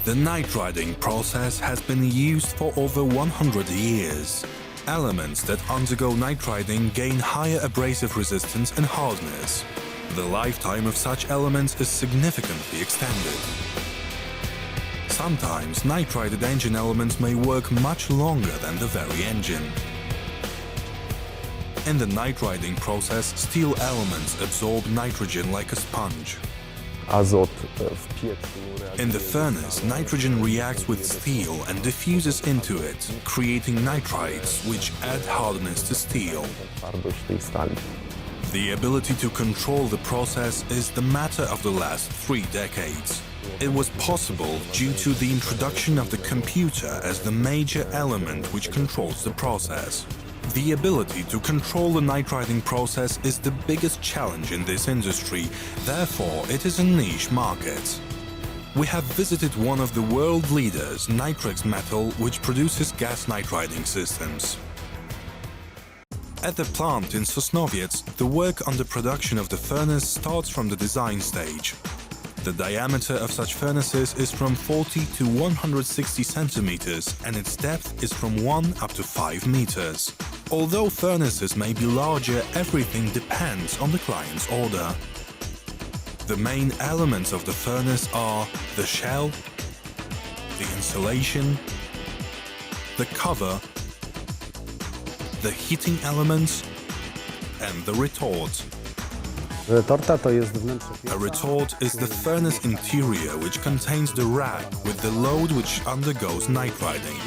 The nitriding process has been used for over 100 years. Elements that undergo nitriding gain higher abrasive resistance and hardness. The lifetime of such elements is significantly extended. Sometimes nitrided engine elements may work much longer than the very engine. In the nitriding process, steel elements absorb nitrogen like a sponge. In the furnace, nitrogen reacts with steel and diffuses into it, creating nitrides, which add hardness to steel. The ability to control the process is the matter of the last 3 decades. It was possible due to the introduction of the computer as the major element which controls the process. The ability to control the nitriding process is the biggest challenge in this industry, therefore it is a niche market. We have visited one of the world leaders, Nitrex Metal, which produces gas nitriding systems. At the plant in Sosnowiec, the work on the production of the furnace starts from the design stage. The diameter of such furnaces is from 40 to 160 centimeters and its depth is from 1 up to 5 meters. Although furnaces may be larger, everything depends on the client's order. The main elements of the furnace are the shell, the insulation, the cover, the heating elements and the retort. A retort is the furnace interior which contains the rack with the load which undergoes nitriding.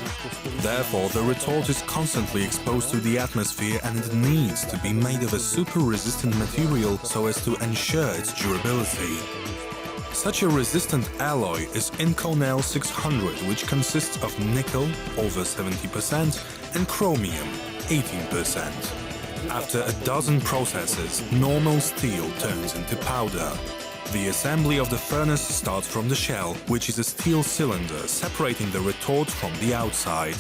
Therefore, the retort is constantly exposed to the atmosphere and it needs to be made of a super-resistant material so as to ensure its durability. Such a resistant alloy is Canal 600, which consists of nickel, over 70%, and chromium, 18%. After a dozen processes, normal steel turns into powder. The assembly of the furnace starts from the shell, which is a steel cylinder separating the retort from the outside.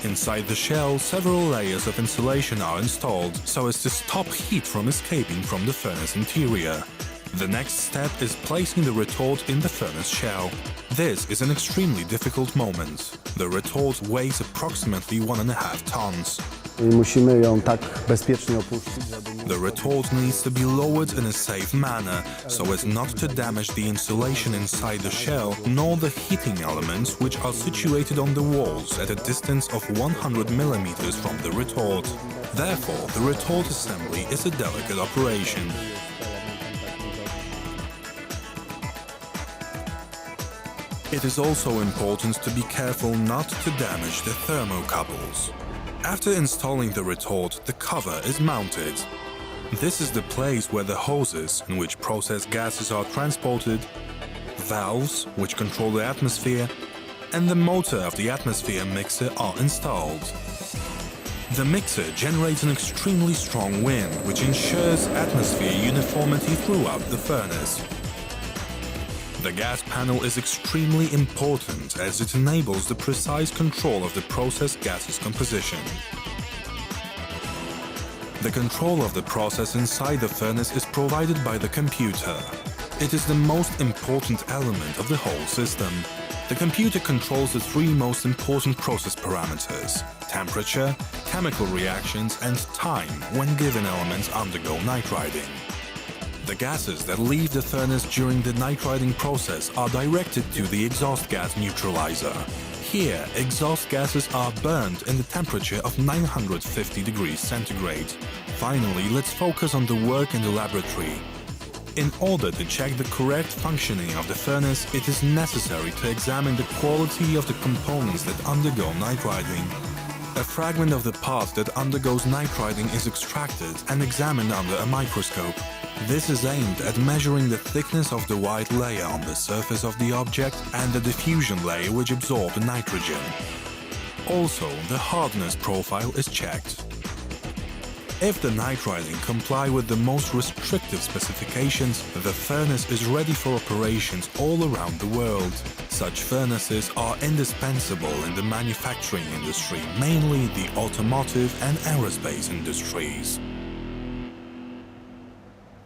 Inside the shell, several layers of insulation are installed so as to stop heat from escaping from the furnace interior. The next step is placing the retort in the furnace shell. This is an extremely difficult moment. The retort weighs approximately 1.5 tons. The retort needs to be lowered in a safe manner so as not to damage the insulation inside the shell nor the heating elements which are situated on the walls at a distance of 100 mm from the retort. Therefore, the retort assembly is a delicate operation. It is also important to be careful not to damage the thermocouples. After installing the retort, the cover is mounted. This is the place where the hoses, in which processed gases are transported, valves, which control the atmosphere, and the motor of the atmosphere mixer are installed. The mixer generates an extremely strong wind, which ensures atmosphere uniformity throughout the furnace. The gas panel is extremely important as it enables the precise control of the process gas's composition. The control of the process inside the furnace is provided by the computer. It is the most important element of the whole system. The computer controls the 3 most important process parameters: temperature, chemical reactions and time when given elements undergo nitriding. The gases that leave the furnace during the nitriding process are directed to the exhaust gas neutralizer. Here, exhaust gases are burned in the temperature of 950 degrees centigrade. Finally, let's focus on the work in the laboratory. In order to check the correct functioning of the furnace, it is necessary to examine the quality of the components that undergo nitriding. A fragment of the part that undergoes nitriding is extracted and examined under a microscope. This is aimed at measuring the thickness of the white layer on the surface of the object and the diffusion layer which absorbs the nitrogen. Also, the hardness profile is checked. If the nitriding comply with the most restrictive specifications, the furnace is ready for operations all around the world. Such furnaces are indispensable in the manufacturing industry, mainly the automotive and aerospace industries.